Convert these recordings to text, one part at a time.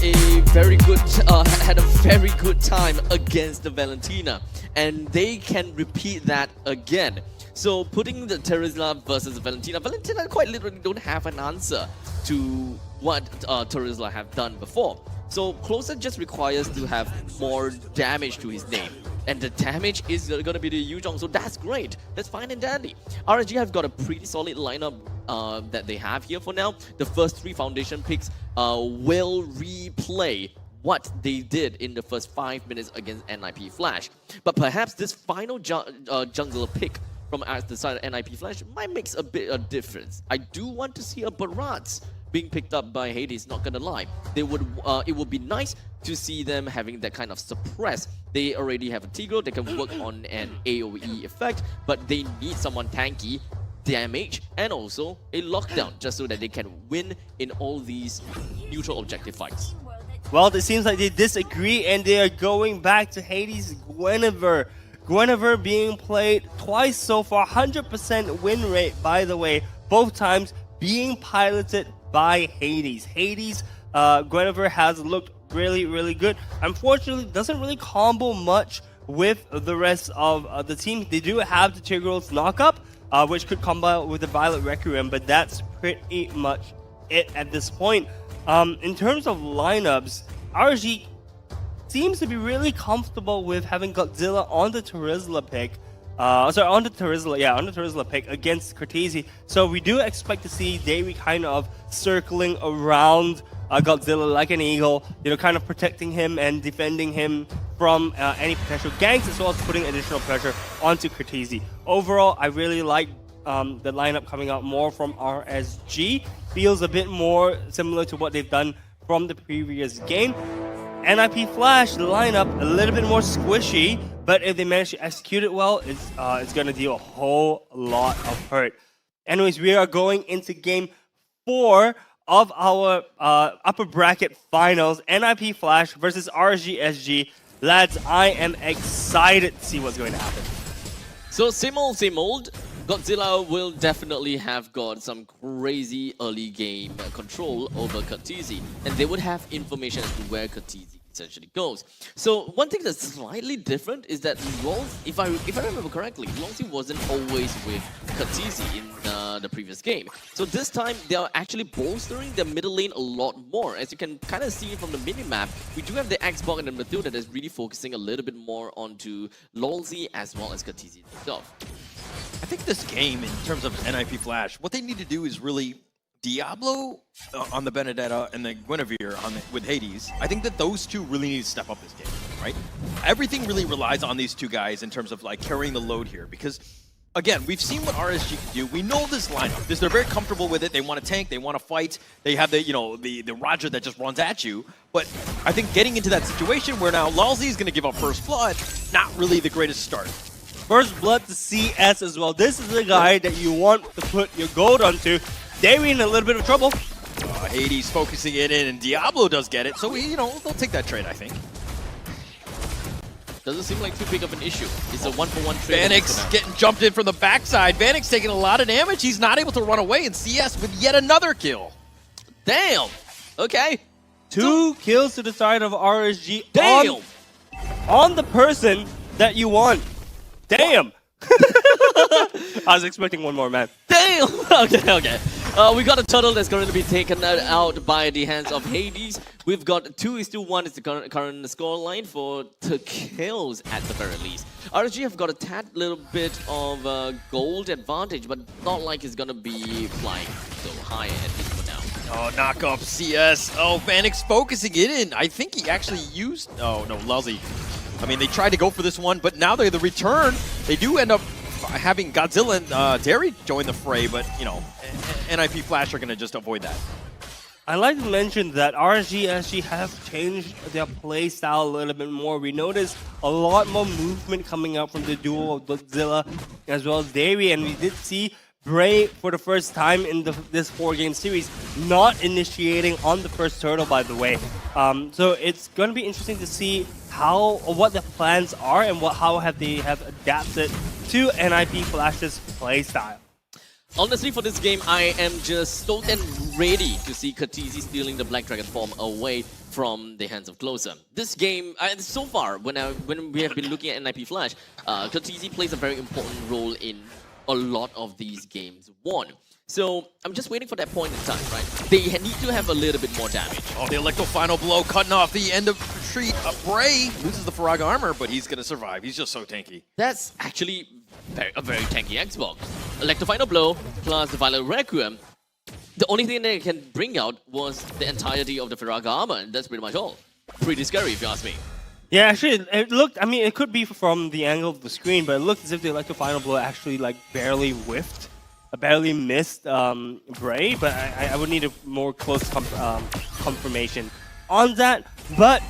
a very good had a very good time against the Valentina, and they can repeat that again. So putting the Terizla versus Valentina quite literally don't have an answer to what Terizla have done before. So Closer just requires to have more damage to his name. And the damage is going to be the Yuzhong, so that's great. That's fine and dandy. RSG have got a pretty solid lineup that they have here for now. The first 3 foundation picks will replay what they did in the first 5 minutes against NIP Flash. But perhaps this final jungler pick from the side of NIP Flash might make a bit of difference. I do want to see a Barats being picked up by Hades, not gonna lie. It would be nice to see them having that kind of suppress. They already have a Tigro, they can work on an AoE effect, but they need someone tanky, damage, and also a lockdown, just so that they can win in all these neutral objective fights. Well, it seems like they disagree and they are going back to Hades Guinevere. Guinevere being played twice so far, 100% win rate, by the way, both times being piloted by Hades. Guinevere has looked really good. Unfortunately, doesn't really combo much with the rest of the team. They do have the Tigreal's knockup, which could combo with the Violet Requiem, but that's pretty much it at this point. In terms of lineups, RSG seems to be really comfortable with having Godzilla on the Terizla pick. On the Terizla pick against Cortese. So we do expect to see Davey kind of circling around Godzilla like an eagle, kind of protecting him and defending him from any potential ganks, as well as putting additional pressure onto Cortese. Overall, I really like the lineup coming out more from RSG. Feels a bit more similar to what they've done from the previous game. NIP Flash, the lineup, a little bit more squishy, but if they manage to execute it well, it's going to deal a whole lot of hurt. Anyways, we are going into game 4 of our upper bracket finals, NIP Flash versus RSG SG. Lads, I am excited to see what's going to happen. So same old. Godzilla will definitely have got some crazy early game control over Cortese, and they would have information as to where Cortese essentially goes. So one thing that's slightly different is that if I remember correctly, Longzi wasn't always with Cortese in the previous game. So this time they are actually bolstering the middle lane a lot more. As you can kind of see from the minimap, we do have the Xbox and the Mathilda that is really focusing a little bit more onto Longzi as well as Cortese himself. I think this game, in terms of NIP Flash, what they need to do is really Diablo on the Benedetta and the Guinevere with Hades. I think that those two really need to step up this game, right? Everything really relies on these two guys in terms of like carrying the load here, because again, we've seen what RSG can do. We know this lineup. They're very comfortable with it. They want to tank. They want to fight. They have the Roger that just runs at you. But I think getting into that situation where now Lalzi is going to give up first blood, not really the greatest start. First blood to CS as well. This is the guy that you want to put your gold onto. They're in a little bit of trouble. Hades focusing it in, and Diablo does get it. So, they'll take that trade, I think. Doesn't seem like too big of an issue. It's a 1-for-1 trade. Vanix getting jumped in from the backside. Vanix taking a lot of damage. He's not able to run away, and CS with yet another kill. Damn! Okay. 2 kills to the side of RSG. Damn! On the person that you want. Damn! I was expecting one more, man. Damn! Okay. We got a turtle that's going to be taken out by the hands of Hades. We've got 2:1 is the current score line for the kills at the very least. RSG have got a tad little bit of gold advantage, but not like it's going to be flying so high at least for now. Oh, knock off CS. Oh, Vanix focusing it in. I think he actually used... Oh, no, Luzzy. I mean, they tried to go for this one, but now they're the return. They do end up having Godzilla and Derry join the fray, but, NIP Flash are going to just avoid that. I'd like to mention that RSG SG have changed their play style a little bit more. We noticed a lot more movement coming out from the duo of Godzilla as well as Derry, and we did see Bray for the first time in this 4-game series not initiating on the first turtle, by the way. So it's going to be interesting to see what the plans are and how they have adapted to NIP Flash's play style. Honestly, for this game, I am just stoked and ready to see Katizi stealing the Black Dragon form away from the hands of Closer. This game, so far, when we have been looking at NIP Flash, Katizi plays a very important role in a lot of these games won. So I'm just waiting for that point in time, right? They need to have a little bit more damage. Oh, the Electro final blow cutting off the end of retreat. Bray loses the Farag armor, but he's going to survive. He's just so tanky. That's actually a very tanky Xbox. Electro final blow plus the Violet Requiem. The only thing they can bring out was the entirety of the Farag armor, and that's pretty much all. Pretty scary if you ask me. Yeah, actually, it looked, I mean, it could be from the angle of the screen, but it looked as if the Electro Final Blow actually, like, barely whiffed. Barely missed Bray, but I would need a more close confirmation on that. But,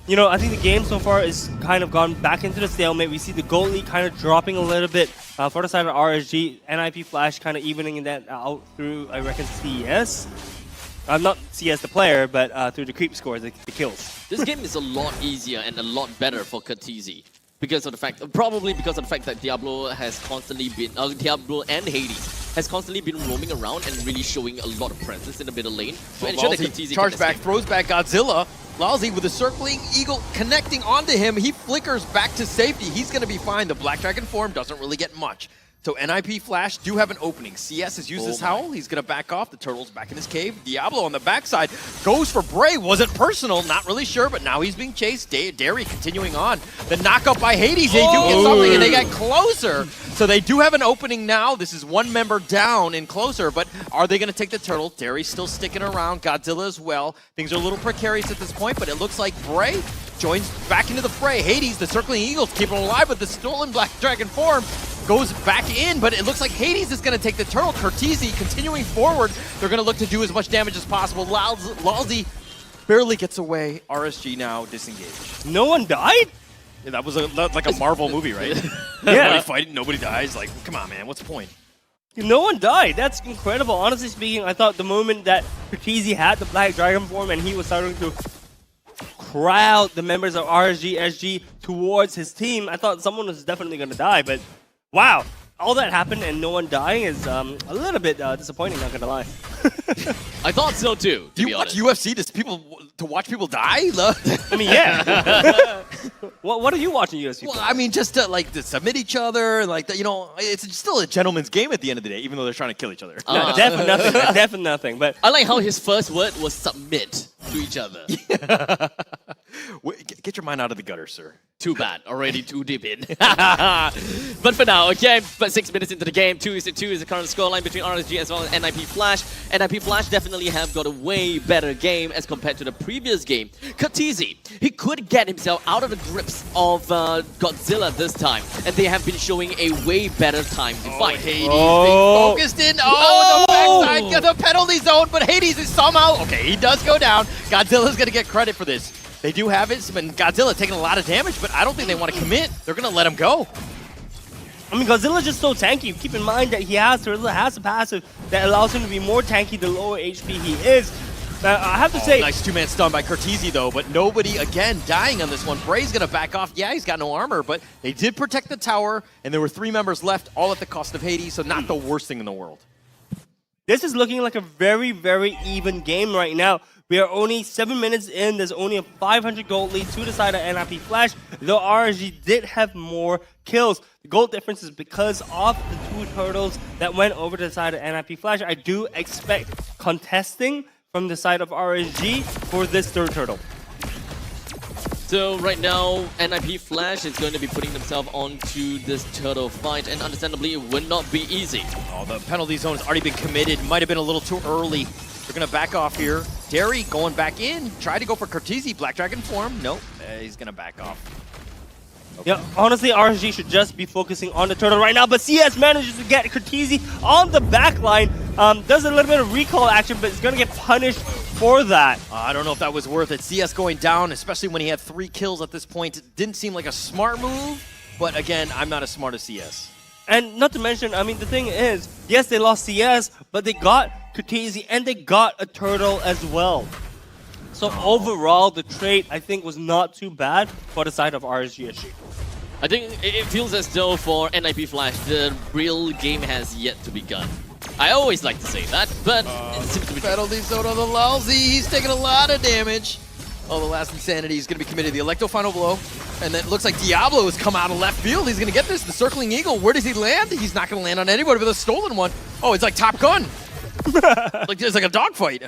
you know, I think the game so far is kind of gone back into the stalemate. We see the gold lead kind of dropping a little bit for the side of RSG. NIP Flash kind of evening that out through, I reckon, CS. Not CS the player, but through the creep scores, the kills. This game is a lot easier and a lot better for Katizi. Because of the fact, probably because of the fact that Diablo has constantly been, Diablo and Hades has constantly been roaming around and really showing a lot of presence in the middle lane to ensure that Katizi charge back, throws back Godzilla. Lalzi with a circling eagle connecting onto him. He flickers back to safety. He's going to be fine. The Black Dragon form doesn't really get much. So NIP Flash do have an opening. CS has used his howl. He's going to back off. The Turtle's back in his cave. Diablo on the backside goes for Bray. Was it personal? Not really sure, but now he's being chased. Derry continuing on. The knockup by Hades. They do get something, and they get closer. So they do have an opening now. This is one member down and closer, but are they going to take the Turtle? Derry's still sticking around. Godzilla as well. Things are a little precarious at this point, but it looks like Bray joins back into the fray. Hades, the Circling Eagles, keep him alive with the stolen Black Dragon form. Goes back in, but it looks like Hades is going to take the Turtle. Kurtizi continuing forward. They're going to look to do as much damage as possible. Lalzi barely gets away. RSG now disengaged. No one died? Yeah, that was like a Marvel movie, right? Yeah. Nobody fighting, nobody dies. Like, come on, man. What's the point? No one died. That's incredible. Honestly speaking, I thought the moment that Kurtizi had the Black Dragon form and he was starting to crowd the members of RSG SG towards his team, I thought someone was definitely going to die, but wow, all that happened and no one dying is a little bit disappointing, not gonna lie. I thought so too. Do you watch UFC to watch people die? I mean, yeah. What are you watching UFC Well, for? I mean, just to like to submit each other, and like that. You know, it's still a gentleman's game at the end of the day, even though they're trying to kill each other. No, definitely nothing. Definitely nothing. But I like how his first word was submit to each other. Wait, get your mind out of the gutter, sir. Too bad, already too deep in. But for now, okay, but 6 minutes into the game, 2-2 is the current scoreline between RSG as well as NIP Flash. NIP Flash definitely have got a way better game as compared to the previous game. Katizi, he could get himself out of the grips of Godzilla this time, and they have been showing a way better time to fight. Hades being focused in. The backside, the penalty zone, but Hades is somehow, okay, he does go down. Godzilla's going to get credit for this. They do have it, but Godzilla taking a lot of damage, but I don't think they want to commit. They're going to let him go. I mean, Godzilla's just so tanky. Keep in mind that he has a passive that allows him to be more tanky the lower HP he is. I have to say... Nice two-man stun by Kurtizi, though, but nobody, again, dying on this one. Bray's going to back off. Yeah, he's got no armor, but they did protect the tower, and there were 3 members left, all at the cost of Hades, so not the worst thing in the world. This is looking like a very, very even game right now. We are only 7 minutes in. There's only a 500 gold lead to the side of NIP Flash, though RSG did have more kills. The gold difference is because of the 2 turtles that went over to the side of NIP Flash. I do expect contesting from the side of RSG for this 3rd turtle. So right now, NIP Flash is going to be putting themselves onto this turtle fight, and understandably, it would not be easy. Oh, the penalty zone has already been committed. Might have been a little too early. They're going to back off here. Derry going back in. Tried to go for Kurtizi, Black Dragon form. Nope, he's going to back off. Okay. Yeah, honestly, RSG should just be focusing on the turtle right now, but CS manages to get Kurtizi on the back line. Does a little bit of recall action, but is going to get punished for that. I don't know if that was worth it. CS going down, especially when he had 3 kills at this point. It didn't seem like a smart move, but again, I'm not as smart as CS. And not to mention, I mean, the thing is, yes, they lost CS, but they got Kurtizi and they got a turtle as well. So overall, the trade, I think, was not too bad for the side of RSG SG. I think it feels as though for NIP Flash, the real game has yet to begun. I always like to say that, but it seems to be true. Penalty zone on the Lalzi. He's taking a lot of damage. Oh, the last insanity is going to be committed. The Electro final blow. And then it looks like Diablo has come out of left field. He's going to get this. The circling eagle. Where does he land? He's not going to land on anybody with a stolen one. Oh, it's like Top Gun. Like it's like a dogfight.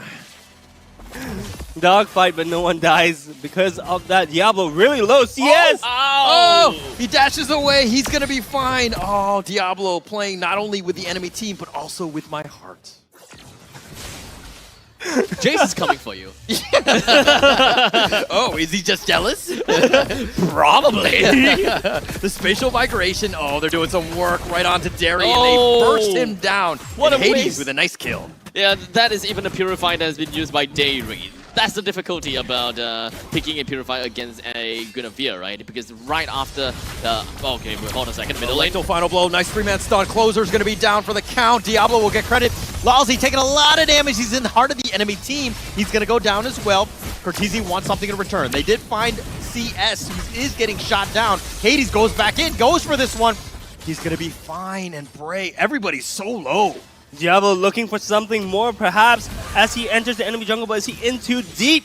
Dogfight, but no one dies because of that. Diablo really low. CS! Oh, he dashes away. He's going to be fine. Oh, Diablo playing not only with the enemy team, but also with my heart. Jason's coming for you. Oh, is he just jealous? Probably. The spatial migration. Oh, they're doing some work right onto Derry, and Oh. they burst him down. What and a Hades waste. with a nice kill. Yeah, that is even a Purify that has been used by Dairy. That's the difficulty about picking a Purify against a Guinevere, right? Because right after... okay, wait, hold on a second. Middle lane. Electro final blow. Nice 3-man stun. Closer's going to be down for the count. Diablo will get credit. Lalzi taking a lot of damage. He's in the heart of the enemy team. He's going to go down as well. Cortese wants something in return. They did find CS, who is getting shot down. Hades goes back in, goes for this one. He's going to be fine, and Bray, everybody's so low. Diablo looking for something more, perhaps, as he enters the enemy jungle, but is he in too deep?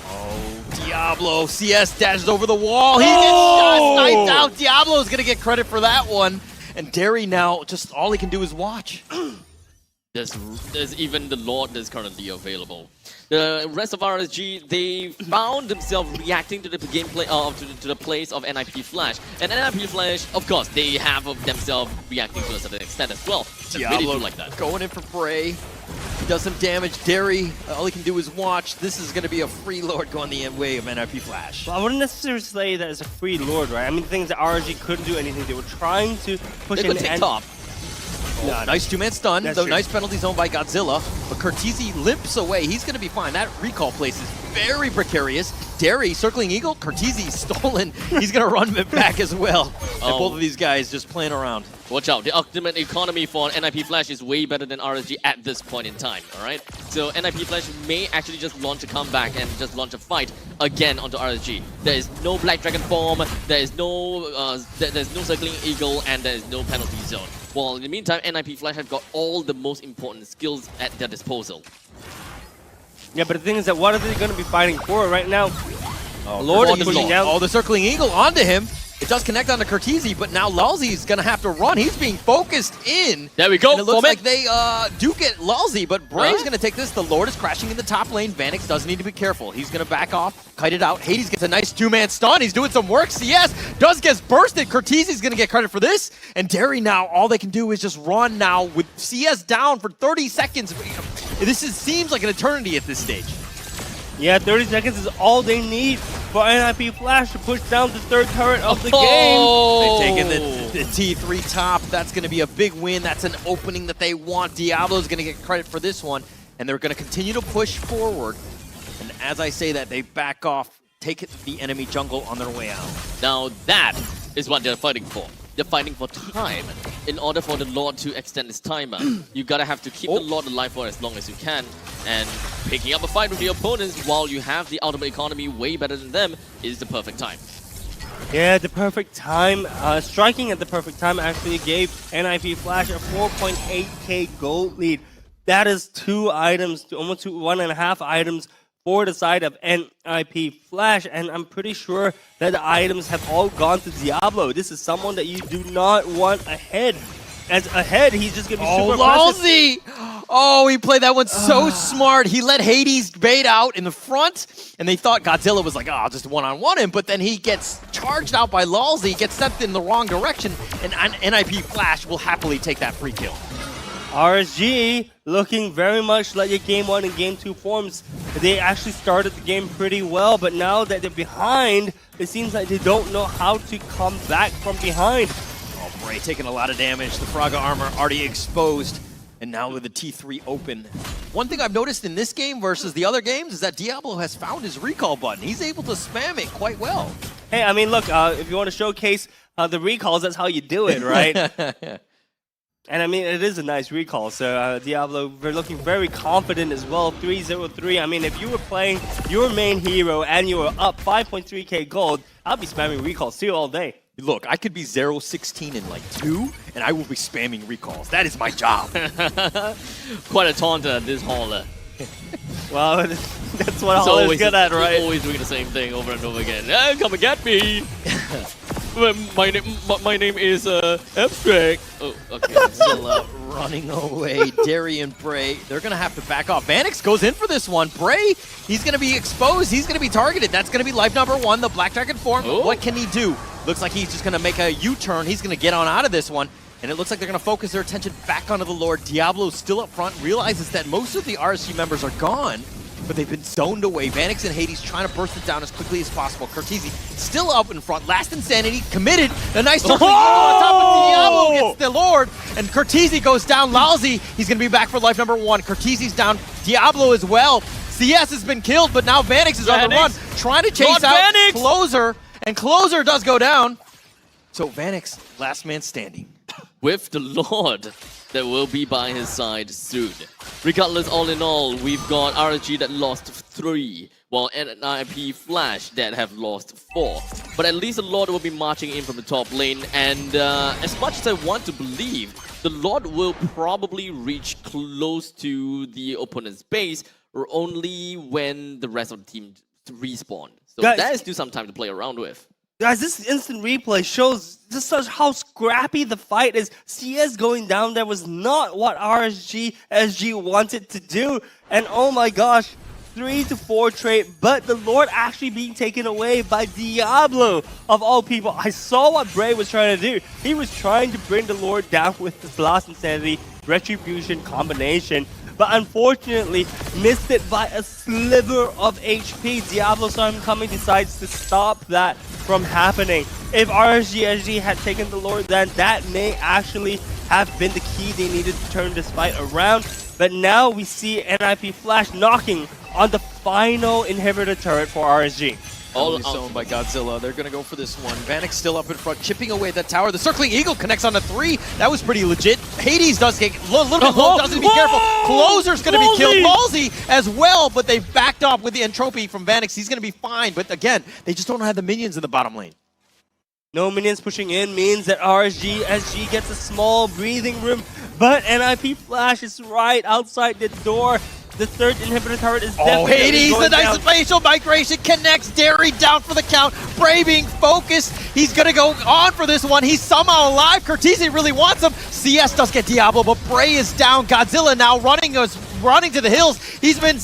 Oh, Diablo. CS dashes over the wall. He gets shot, sniped out. Diablo's going to get credit for that one. And Derry now, just all he can do is watch. There's even the Lord that's currently available. The rest of RSG, they found themselves reacting to the gameplay to the plays of NIP Flash. And NIP Flash, of course, they have of themselves reacting to a certain extent as well. I really do like that. Going in for Bray. He does some damage. Derry, all he can do is watch. This is going to be a free Lord going the way of NIP Flash. Well, I wouldn't necessarily say that it's a free Lord, right? I mean, the thing is that RSG couldn't do anything. They were trying to push They in could take and top. No, Nice 2-man stun, That's though true. nice penalty zone by Godzilla. But Cortese limps away. He's going to be fine. That recall place is very precarious. Derry, circling eagle. Cortese stolen. He's going to run it back as well. And both of these guys just playing around. Watch out, the ultimate economy for NIP Flash is way better than RSG at this point in time, alright? So NIP Flash may actually just launch a comeback and just launch a fight again onto RSG. There is no Black Dragon form, there is no there's no circling eagle, and there is no penalty zone. Well, in the meantime, NIP Flash have got all the most important skills at their disposal. yeah, but the thing is that what are they going to be fighting for right now? Oh, Lord Cortese is pushing down. Oh, the circling eagle onto him. It does connect onto Cortese, but now Lalzi's going to have to run. He's being focused in. There we go. And it looks Form like they do get Lalzi, but Bray's going to take this. The Lord is crashing in the top lane. Vanix does need to be careful. He's going to back off, kite it out. Hades gets a nice 2-man stun. He's doing some work. CS does get bursted. Cortese's going to get credit for this. And Derry now, all they can do is just run now with CS down for 30 seconds. This seems like an eternity at this stage. Yeah, 30 seconds is all they need for NIP Flash to push down the third turret of the game. Oh! They've taken the T3 top. That's going to be a big win. That's an opening that they want. Diablo's going to get credit for this one. And they're going to continue to push forward. And as I say that, they back off, take the enemy jungle on their way out. Now that is what they're fighting for. They're fighting for time. In order for the Lord to extend his timer, you gotta have to keep the Lord alive for as long as you can. And picking up a fight with the opponents while you have the ultimate economy way better than them is the perfect time. Yeah, the perfect time. Striking at the perfect time actually gave NIP Flash a 4.8k gold lead. That is 2 items, almost 1.5 items for the side of NIP Flash, and I'm pretty sure that the items have all gone to Diablo. This is someone that you do not want ahead. As ahead, he's just gonna be super aggressive. Lalzi! Oh, he played that one so smart. He let Hades bait out in the front, and they thought Godzilla was like, oh, I'll just one-on-one him, but then he gets charged out by Lalzi, gets sent in the wrong direction, and NIP Flash will happily take that free kill. RSG looking very much like your Game 1 and Game 2 forms. They actually started the game pretty well, but now that they're behind, it seems like they don't know how to come back from behind. Oh, Bray taking a lot of damage. The Fraga armor already exposed. And now with the T3 open. One thing I've noticed in this game versus the other games is that Diablo has found his recall button. He's able to spam it quite well. Hey, I mean, look, if you want to showcase the recalls, that's how you do it, right? And I mean, it is a nice recall. So Diablo, we're looking very confident as well. 3-0-3. I mean, if you were playing your main hero and you were up 5.3k gold, I'd be spamming recalls too all day. Look, I could be 0-16 in like 2, and I will be spamming recalls. That is my job. Quite a taunter, this Hauler. Well, that's what Hauler's good at, right? He's always doing the same thing over and over again. Come and get me! my name is Abstract. Oh, okay. Godzilla running away. Darian Bray, they're going to have to back off. Vanix goes in for this one. Bray, he's going to be exposed. He's going to be targeted. That's going to be life number 1, the Black Dragon form. Oh. What can he do? Looks like he's just going to make a U-turn. He's going to get on out of this one. And it looks like they're going to focus their attention back onto the Lord. Diablo's still up front, realizes that most of the RSG members are gone, but they've been zoned away. Vanix and Hades trying to burst it down as quickly as possible. Cortese still up in front. Last Insanity committed. A nice circle on top of Diablo gets the Lord. And Cortese goes down. Lousy, he's going to be back for life number 1. Cortese's down. Diablo as well. CS has been killed, but now Vanix is on the run, trying to chase out Vanix. Closer. And Closer does go down. So Vanix, last man standing. With the Lord that will be by his side soon. Regardless, all in all, we've got RSG that lost 3, while NIP Flash that have lost 4. But at least the Lord will be marching in from the top lane, and as much as I want to believe, the Lord will probably reach close to the opponent's base, or only when the rest of the team respawn. So Guys, that is still some time to play around with. Guys, this instant replay shows just how scrappy the fight is. CS going down there was not what RSG SG wanted to do. And oh my gosh, 3 to 4 trade, but the Lord actually being taken away by Diablo of all people. I saw what Bray was trying to do. He was trying to bring the Lord down with the Blast Insanity Retribution combination, but unfortunately missed it by a sliver of HP. Diablo saw him coming, decides to stop that from happening. If RSG SG had taken the Lord, then that may actually have been the key they needed to turn this fight around. But now we see NIP Flash knocking on the final inhibitor turret for RSG. All zoned by Godzilla. They're going to go for this one. Vanix still up in front, chipping away that tower. The Circling Eagle connects on the 3. That was pretty legit. Hades does get a little bit low, doesn't be careful. Closer's going to be killed. Ballsy as well, but they backed off with the entropy from Vanix. He's going to be fine, but again, they just don't have the minions in the bottom lane. No minions pushing in means that RSG SG gets a small breathing room, but NIP Flash is right outside the door. The third inhibitor turret is definitely Hades, going the nice down. spatial migration connects. Derry down for the count. Bray being focused. He's going to go on for this one. He's somehow alive. Cortese really wants him. CS does get Diablo, but Bray is down. Godzilla now running to the hills. He's been,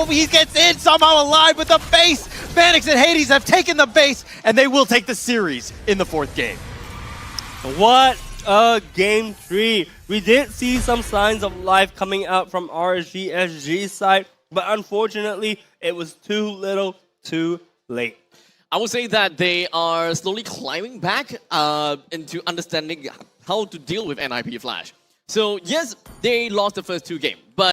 he gets in somehow alive with the base. Vanix and Hades have taken the base, and they will take the series in the 4th game. What a game 3. We did see some signs of life coming out from RSG SG's side, but unfortunately, it was too little, too late. I would say that they are slowly climbing back into understanding how to deal with NIP Flash. So yes, they lost the first 2 games, but